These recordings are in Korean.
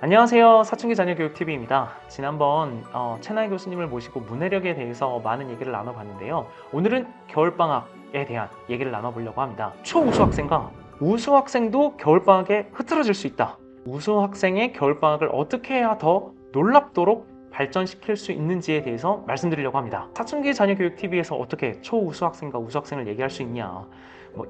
안녕하세요. 사춘기 자녀교육TV입니다. 지난번 채나이 교수님을 모시고 문해력에 대해서 많은 얘기를 나눠봤는데요. 오늘은 겨울방학에 대한 얘기를 나눠보려고 합니다. 초우수 학생과 우수 학생도 겨울방학에 흐트러질 수 있다. 우수 학생의 겨울방학을 어떻게 해야 더 놀랍도록 발전시킬 수 있는지에 대해서 말씀드리려고 합니다. 사춘기 자녀교육TV에서 어떻게 초우수 학생과 우수 학생을 얘기할 수 있냐.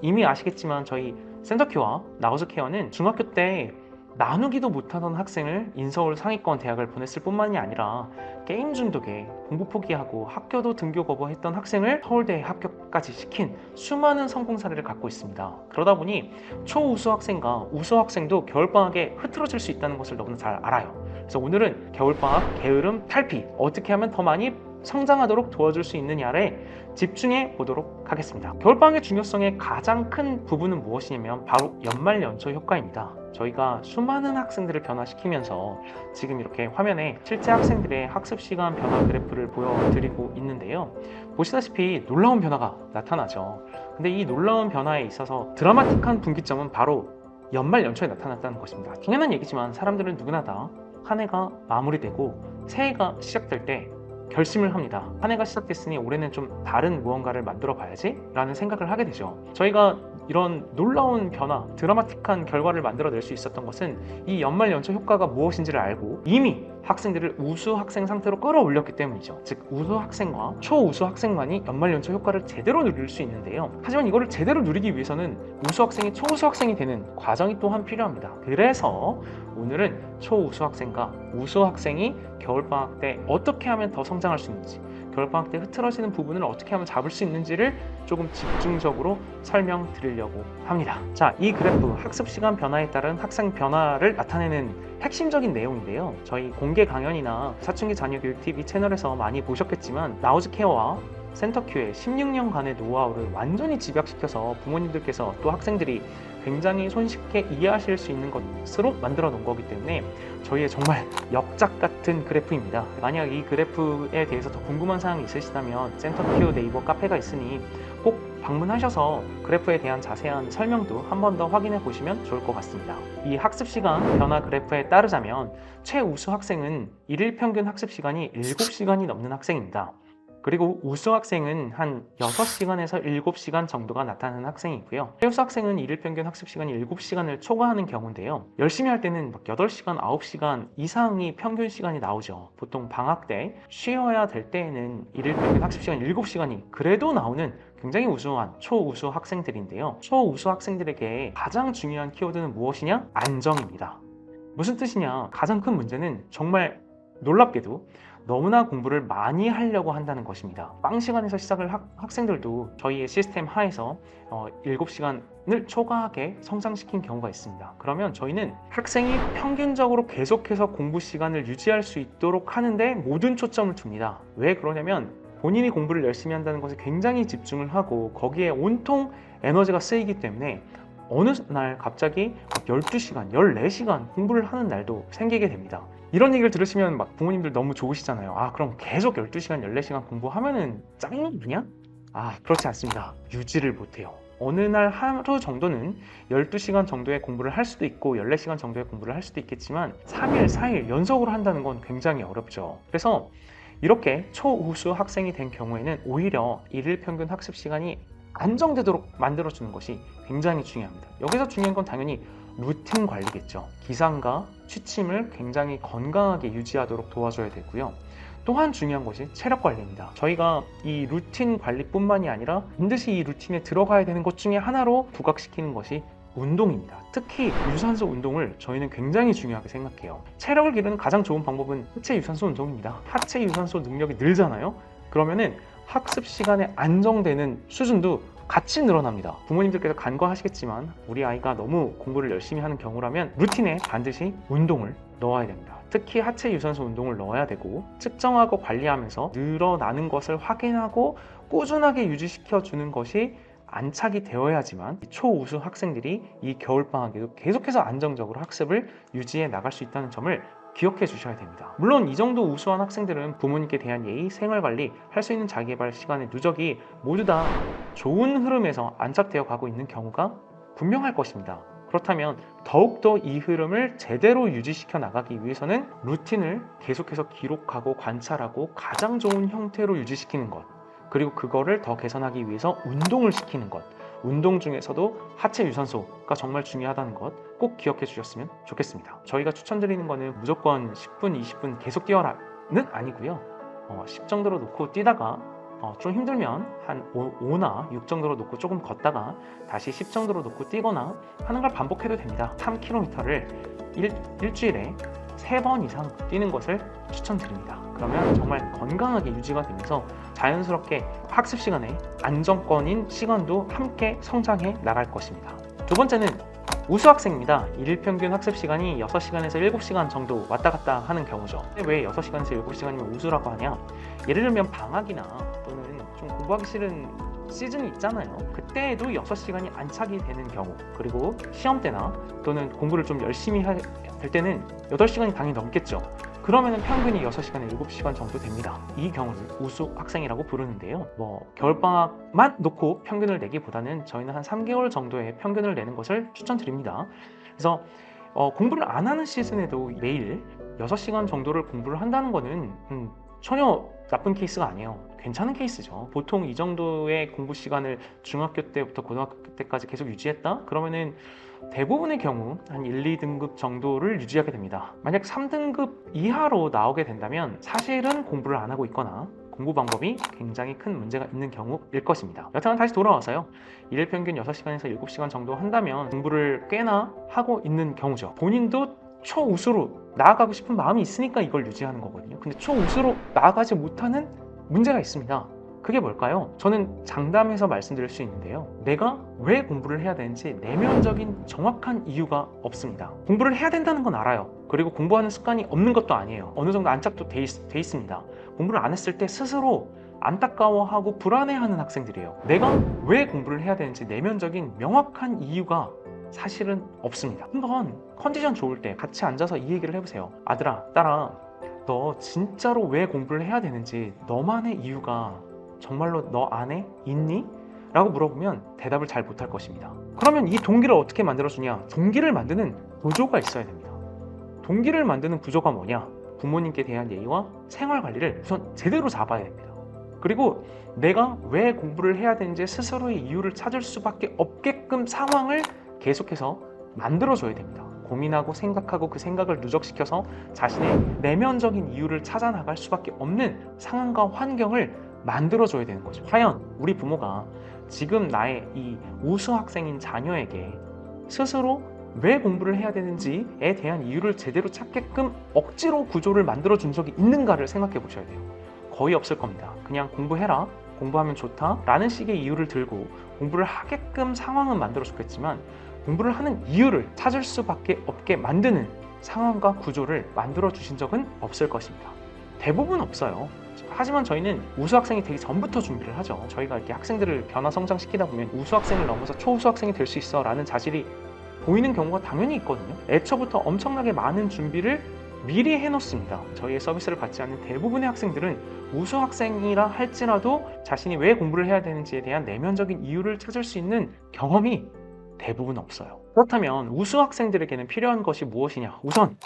이미 아시겠지만 저희 센터큐와 나우즈케어는 중학교 때 나누기도 못하던 학생을 인서울 상위권 대학을 보냈을 뿐만이 아니라 게임 중독에 공부 포기하고 학교도 등교 거부했던 학생을 서울대에 합격까지 시킨 수많은 성공 사례를 갖고 있습니다. 그러다 보니 초우수 학생과 우수 학생도 겨울방학에 흐트러질 수 있다는 것을 너무나 잘 알아요. 그래서 오늘은 겨울방학, 게으름, 탈피 어떻게 하면 더 많이 성장하도록 도와줄 수 있느냐에 집중해 보도록 하겠습니다. 겨울방학의 중요성의 가장 큰 부분은 무엇이냐면 바로 연말연초 효과입니다. 저희가 수많은 학생들을 변화시키면서 지금 이렇게 화면에 실제 학생들의 학습 시간 변화 그래프를 보여드리고 있는데요. 보시다시피 놀라운 변화가 나타나죠. 근데 이 놀라운 변화에 있어서 드라마틱한 분기점은 바로 연말연초에 나타났다는 것입니다. 당연한 얘기지만 사람들은 누구나 다 한 해가 마무리되고 새해가 시작될 때 결심을 합니다. 한 해가 시작됐으니 올해는 좀 다른 무언가를 만들어 봐야지 라는 생각을 하게 되죠. 저희가 이런 놀라운 변화, 드라마틱한 결과를 만들어낼 수 있었던 것은 이 연말연초 효과가 무엇인지를 알고 이미 학생들을 우수 학생 상태로 끌어올렸기 때문이죠. 즉 우수 학생과 초우수 학생만이 연말연초 효과를 제대로 누릴 수 있는데요. 하지만 이거를 제대로 누리기 위해서는 우수 학생이 초우수 학생이 되는 과정이 또한 필요합니다. 그래서 오늘은 초우수 학생과 우수 학생이 겨울방학 때 어떻게 하면 더 성장할 수 있는지, 겨울방학 때 흐트러지는 부분을 어떻게 하면 잡을 수 있는지를 조금 집중적으로 설명드리려고 합니다. 자, 이 그래프 학습 시간 변화에 따른 학생 변화를 나타내는 핵심적인 내용인데요. 저희 공개 강연이나 사춘기 자녀교육TV 채널에서 많이 보셨겠지만 나우즈케어와 센터큐의 16년간의 노하우를 완전히 집약시켜서 부모님들께서 또 학생들이 굉장히 손쉽게 이해하실 수 있는 것으로 만들어 놓은 거기 때문에 저희의 정말 역작 같은 그래프입니다. 만약 이 그래프에 대해서 더 궁금한 사항이 있으시다면 센터큐 네이버 카페가 있으니 꼭 방문하셔서 그래프에 대한 자세한 설명도 한 번 더 확인해 보시면 좋을 것 같습니다. 이 학습시간 변화 그래프에 따르자면 최우수 학생은 일일 평균 학습시간이 7시간이 넘는 학생입니다. 그리고 우수 학생은 한 6시간에서 7시간 정도가 나타나는 학생이고요. 최우수 학생은 일일 평균 학습 시간이 7시간을 초과하는 경우인데요. 열심히 할 때는 8시간, 9시간 이상이 평균 시간이 나오죠. 보통 방학 때 쉬어야 될 때에는 일일 평균 학습 시간 7시간이 그래도 나오는 굉장히 우수한 초우수 학생들인데요. 초우수 학생들에게 가장 중요한 키워드는 무엇이냐? 안정입니다. 무슨 뜻이냐? 가장 큰 문제는 정말 놀랍게도 너무나 공부를 많이 하려고 한다는 것입니다. 빵 시간에서 시작을 학생들도 저희의 시스템 하에서 7시간을 초과하게 성장시킨 경우가 있습니다. 그러면 저희는 학생이 평균적으로 계속해서 공부 시간을 유지할 수 있도록 하는데 모든 초점을 둡니다. 왜 그러냐면 본인이 공부를 열심히 한다는 것에 굉장히 집중을 하고 거기에 온통 에너지가 쓰이기 때문에 어느 날 갑자기 12시간, 14시간 공부를 하는 날도 생기게 됩니다. 이런 얘기를 들으시면 부모님들 너무 좋으시잖아요. 아, 그럼 계속 12시간, 14시간 공부하면은 짱이냐? 아, 그렇지 않습니다. 유지를 못해요. 어느 날 하루 정도는 12시간 정도의 공부를 할 수도 있고 14시간 정도의 공부를 할 수도 있겠지만 3일, 4일 연속으로 한다는 건 굉장히 어렵죠. 그래서 이렇게 초우수 학생이 된 경우에는 오히려 일일 평균 학습 시간이 안정되도록 만들어주는 것이 굉장히 중요합니다. 여기서 중요한 건 당연히 루틴 관리겠죠. 기상과 취침을 굉장히 건강하게 유지하도록 도와줘야 되고요. 또한 중요한 것이 체력 관리입니다. 저희가 이 루틴 관리뿐만이 아니라 반드시 이 루틴에 들어가야 되는 것 중에 하나로 부각시키는 것이 운동입니다. 특히 유산소 운동을 저희는 굉장히 중요하게 생각해요. 체력을 기르는 가장 좋은 방법은 하체 유산소 운동입니다. 하체 유산소 능력이 늘잖아요. 그러면은 학습 시간에 안정되는 수준도 같이 늘어납니다. 부모님들께서 간과하시겠지만 우리 아이가 너무 공부를 열심히 하는 경우라면 루틴에 반드시 운동을 넣어야 됩니다. 특히 하체 유산소 운동을 넣어야 되고 측정하고 관리하면서 늘어나는 것을 확인하고 꾸준하게 유지시켜 주는 것이 안착이 되어야지만 초우수 학생들이 이 겨울방학에도 계속해서 안정적으로 학습을 유지해 나갈 수 있다는 점을 기억해 주셔야 됩니다. 물론 이 정도 우수한 학생들은 부모님께 대한 예의, 생활관리, 할 수 있는 자기개발 시간의 누적이 모두 다 좋은 흐름에서 안착되어 가고 있는 경우가 분명할 것입니다. 그렇다면 더욱더 이 흐름을 제대로 유지시켜 나가기 위해서는 루틴을 계속해서 기록하고 관찰하고 가장 좋은 형태로 유지시키는 것, 그리고 그거를 더 개선하기 위해서 운동을 시키는 것, 운동 중에서도 하체 유산소가 정말 중요하다는 것 꼭 기억해 주셨으면 좋겠습니다. 저희가 추천드리는 거는 무조건 10분, 20분 계속 뛰어라는 아니고요. 10 정도로 놓고 뛰다가 좀 힘들면 한 5나 6 정도로 놓고 조금 걷다가 다시 10 정도로 놓고 뛰거나 하는 걸 반복해도 됩니다. 3km를 일주일에 3번 이상 뛰는 것을 추천드립니다. 그러면 정말 건강하게 유지가 되면서 자연스럽게 학습 시간에 안정권인 시간도 함께 성장해 나갈 것입니다. 두 번째는 우수 학생입니다. 일평균 학습 시간이 6시간에서 7시간 정도 왔다 갔다 하는 경우죠. 왜 6시간에서 7시간이면 우수라고 하냐? 예를 들면 방학이나 또는 좀 공부하기 싫은 시즌이 있잖아요. 그때에도 6시간이 안착이 되는 경우, 그리고 시험 때나 또는 공부를 좀 열심히 될 때는 8시간이 당연히 넘겠죠. 그러면 평균이 6시간에 7시간 정도 됩니다. 이 경우를 우수 학생이라고 부르는데요. 겨울방학만 놓고 평균을 내기보다는 저희는 한 3개월 정도의 평균을 내는 것을 추천드립니다. 그래서 공부를 안 하는 시즌에도 매일 6시간 정도를 공부를 한다는 거는 전혀 나쁜 케이스가 아니에요. 괜찮은 케이스죠. 보통 이 정도의 공부 시간을 중학교 때부터 고등학교 때까지 계속 유지했다? 그러면은 대부분의 경우 한 1, 2등급 정도를 유지하게 됩니다. 만약 3등급 이하로 나오게 된다면 사실은 공부를 안 하고 있거나 공부 방법이 굉장히 큰 문제가 있는 경우일 것입니다. 여튼 다시 돌아와서요. 일평균 6시간에서 7시간 정도 한다면 공부를 꽤나 하고 있는 경우죠. 본인도 초우수로 나아가고 싶은 마음이 있으니까 이걸 유지하는 거거든요. 근데 초우수로 나아가지 못하는 문제가 있습니다. 그게 뭘까요? 저는 장담해서 말씀드릴 수 있는데요. 내가 왜 공부를 해야 되는지 내면적인 정확한 이유가 없습니다. 공부를 해야 된다는 건 알아요. 그리고 공부하는 습관이 없는 것도 아니에요. 어느 정도 안착도 돼 있습니다. 공부를 안 했을 때 스스로 안타까워하고 불안해하는 학생들이에요. 내가 왜 공부를 해야 되는지 내면적인 명확한 이유가 사실은 없습니다. 한번 컨디션 좋을 때 같이 앉아서 이 얘기를 해보세요. 아들아, 딸아, 너 진짜로 왜 공부를 해야 되는지 너만의 이유가 정말로 너 안에 있니? 라고 물어보면 대답을 잘 못할 것입니다. 그러면 이 동기를 어떻게 만들어주냐? 동기를 만드는 구조가 있어야 됩니다. 동기를 만드는 구조가 뭐냐? 부모님께 대한 예의와 생활 관리를 우선 제대로 잡아야 됩니다. 그리고 내가 왜 공부를 해야 되는지 스스로의 이유를 찾을 수밖에 없게끔 상황을 계속해서 만들어줘야 됩니다. 고민하고 생각하고 그 생각을 누적시켜서 자신의 내면적인 이유를 찾아나갈 수밖에 없는 상황과 환경을 만들어줘야 되는 거죠. 과연 우리 부모가 지금 나의 이 우수 학생인 자녀에게 스스로 왜 공부를 해야 되는지에 대한 이유를 제대로 찾게끔 억지로 구조를 만들어준 적이 있는가를 생각해 보셔야 돼요. 거의 없을 겁니다. 그냥 공부해라, 공부하면 좋다 라는 식의 이유를 들고 공부를 하게끔 상황은 만들어줬겠지만 공부를 하는 이유를 찾을 수밖에 없게 만드는 상황과 구조를 만들어 주신 적은 없을 것입니다. 대부분 없어요. 하지만 저희는 우수 학생이 되기 전부터 준비를 하죠. 저희가 이렇게 학생들을 변화 성장시키다 보면 우수 학생을 넘어서 초우수 학생이 될 수 있어 라는 자질이 보이는 경우가 당연히 있거든요. 애초부터 엄청나게 많은 준비를 미리 해놓습니다. 저희의 서비스를 받지 않는 대부분의 학생들은 우수 학생이라 할지라도 자신이 왜 공부를 해야 되는지에 대한 내면적인 이유를 찾을 수 있는 경험이 대부분 없어요. 그렇다면 우수 학생들에게는 필요한 것이 무엇이냐? 우선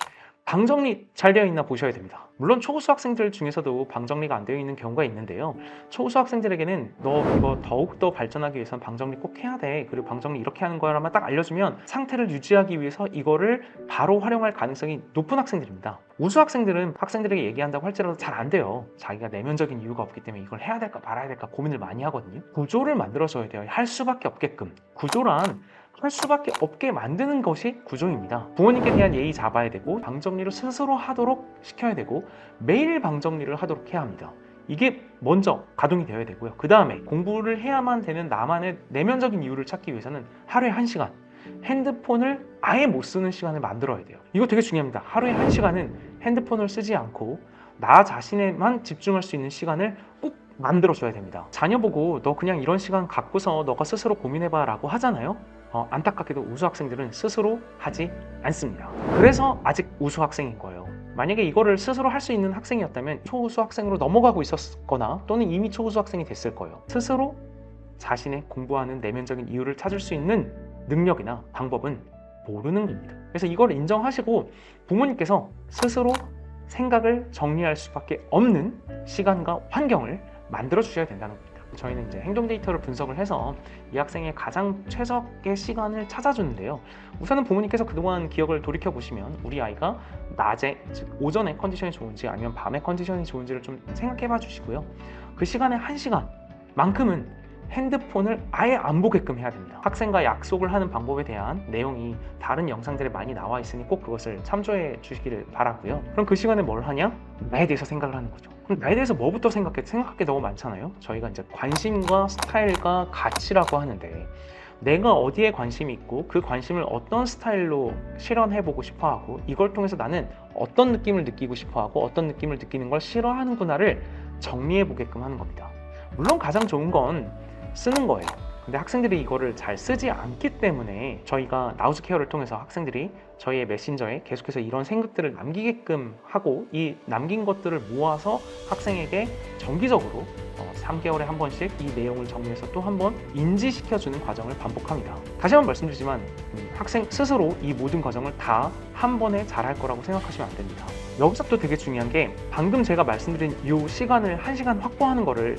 방정리 잘 되어 있나 보셔야 됩니다. 물론 초우수 학생들 중에서도 방정리가 안 되어 있는 경우가 있는데요. 초우수 학생들에게는 너 이거 더욱더 발전하기 위해서는 방정리 꼭 해야 돼. 그리고 방정리 이렇게 하는 거야라만 딱 알려주면 상태를 유지하기 위해서 이거를 바로 활용할 가능성이 높은 학생들입니다. 우수 학생들은 학생들에게 얘기한다고 할지라도 잘 안 돼요. 자기가 내면적인 이유가 없기 때문에 이걸 해야 될까 말아야 될까 고민을 많이 하거든요. 구조를 만들어줘야 돼요. 할 수밖에 없게끔. 구조란 할 수밖에 없게 만드는 것이 구조입니다. 부모님께 대한 예의 잡아야 되고 방정리를 스스로 하도록 시켜야 되고 매일 방정리를 하도록 해야 합니다. 이게 먼저 가동이 되어야 되고요. 그 다음에 공부를 해야만 되는 나만의 내면적인 이유를 찾기 위해서는 하루에 1시간 핸드폰을 아예 못 쓰는 시간을 만들어야 돼요. 이거 되게 중요합니다. 하루에 1시간은 핸드폰을 쓰지 않고 나 자신에만 집중할 수 있는 시간을 꼭 만들어줘야 됩니다. 자녀 보고 너 그냥 이런 시간 갖고서 너가 스스로 고민해봐 라고 하잖아요. 안타깝게도 우수 학생들은 스스로 하지 않습니다. 그래서 아직 우수 학생인 거예요. 만약에 이거를 스스로 할 수 있는 학생이었다면 초우수 학생으로 넘어가고 있었거나 또는 이미 초우수 학생이 됐을 거예요. 스스로 자신의 공부하는 내면적인 이유를 찾을 수 있는 능력이나 방법은 모르는 겁니다. 그래서 이걸 인정하시고 부모님께서 스스로 생각을 정리할 수밖에 없는 시간과 환경을 만들어 주셔야 된다는 겁니다. 저희는 이제 행동 데이터를 분석을 해서 이 학생의 가장 최적의 시간을 찾아주는데요. 우선은 부모님께서 그동안 기억을 돌이켜 보시면 우리 아이가 낮에, 즉 오전에 컨디션이 좋은지 아니면 밤에 컨디션이 좋은지를 좀 생각해 봐 주시고요. 그 시간에 1시간만큼은 핸드폰을 아예 안 보게끔 해야 됩니다. 학생과 약속을 하는 방법에 대한 내용이 다른 영상들에 많이 나와 있으니 꼭 그것을 참조해 주시기를 바라고요. 그럼 그 시간에 뭘 하냐? 나에 대해서 생각을 하는 거죠. 그럼 나에 대해서 뭐부터 생각해? 생각할 게 너무 많잖아요. 저희가 이제 관심과 스타일과 가치라고 하는데 내가 어디에 관심이 있고 그 관심을 어떤 스타일로 실현해보고 싶어하고 이걸 통해서 나는 어떤 느낌을 느끼고 싶어하고 어떤 느낌을 느끼는 걸 싫어하는구나를 정리해보게끔 하는 겁니다. 물론 가장 좋은 건 쓰는 거예요. 근데 학생들이 이거를 잘 쓰지 않기 때문에 저희가 나우즈케어를 통해서 학생들이 저희의 메신저에 계속해서 이런 생각들을 남기게끔 하고 이 남긴 것들을 모아서 학생에게 정기적으로 3개월에 한 번씩 이 내용을 정리해서 또 한 번 인지시켜주는 과정을 반복합니다. 다시 한번 말씀드리지만 학생 스스로 이 모든 과정을 다 한 번에 잘할 거라고 생각하시면 안 됩니다. 여기서 또 되게 중요한 게 방금 제가 말씀드린 이 시간을 1시간 확보하는 거를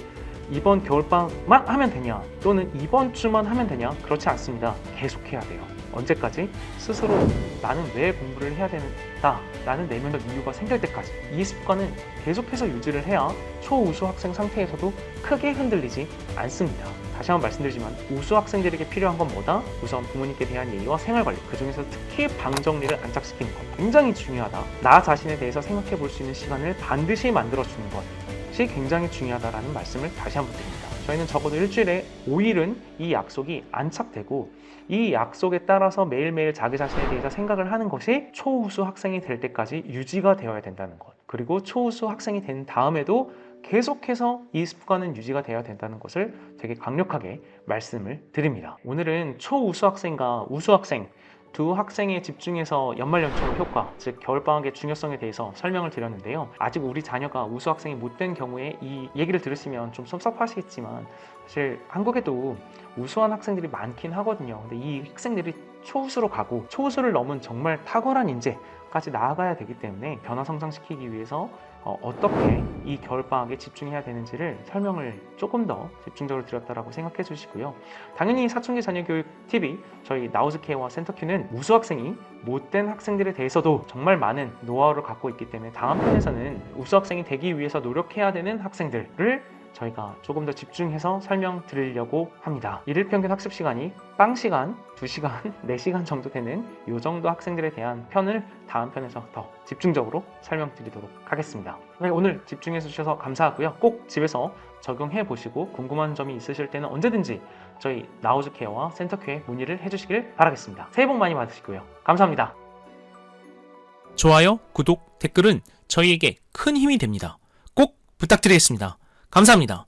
이번 겨울방학만 하면 되냐 또는 이번 주만 하면 되냐 그렇지 않습니다. 계속해야 돼요. 언제까지? 스스로 나는 왜 공부를 해야 된다 라는 내면적 이유가 생길 때까지 이 습관은 계속해서 유지를 해야 초우수 학생 상태에서도 크게 흔들리지 않습니다. 다시 한번 말씀드리지만 우수 학생들에게 필요한 건 뭐다? 우선 부모님께 대한 예의와 생활관리, 그중에서 특히 방정리를 안착시키는 것 굉장히 중요하다. 나 자신에 대해서 생각해 볼 수 있는 시간을 반드시 만들어주는 것이 굉장히 중요하다라는 말씀을 다시 한번 드립니다. 저희는 적어도 일주일에 5일은 이 약속이 안착되고 이 약속에 따라서 매일매일 자기 자신에 대해서 생각을 하는 것이 초우수 학생이 될 때까지 유지가 되어야 된다는 것, 그리고 초우수 학생이 된 다음에도 계속해서 이 습관은 유지가 되어야 된다는 것을 되게 강력하게 말씀을 드립니다. 오늘은 초우수 학생과 우수 학생 두 학생에 집중해서 연말연초 효과, 즉 겨울방학의 중요성에 대해서 설명을 드렸는데요. 아직 우리 자녀가 우수 학생이 못 된 경우에 이 얘기를 들으시면 좀 섭섭하시겠지만 사실 한국에도 우수한 학생들이 많긴 하거든요. 근데 이 학생들이 초우수로 가고 초우수를 넘은 정말 탁월한 인재까지 나아가야 되기 때문에 변화 성장시키기 위해서 어떻게 이 겨울방학에 집중해야 되는지를 설명을 조금 더 집중적으로 드렸다라고 생각해 주시고요. 당연히 사춘기 자녀교육 TV 저희 나우즈케어와 센터큐는 우수 학생이 못된 학생들에 대해서도 정말 많은 노하우를 갖고 있기 때문에 다음 편에서는 우수 학생이 되기 위해서 노력해야 되는 학생들을 저희가 조금 더 집중해서 설명드리려고 합니다. 일일 평균 학습 시간이 빵시간, 2시간, 4시간 정도 되는 이 정도 학생들에 대한 편을 다음 편에서 더 집중적으로 설명드리도록 하겠습니다. 네, 오늘 집중해 주셔서 감사하고요. 꼭 집에서 적용해 보시고 궁금한 점이 있으실 때는 언제든지 저희 나우즈케어와 센터큐에 문의를 해주시길 바라겠습니다. 새해 복 많이 받으시고요. 감사합니다. 좋아요, 구독, 댓글은 저희에게 큰 힘이 됩니다. 꼭 부탁드리겠습니다. 감사합니다.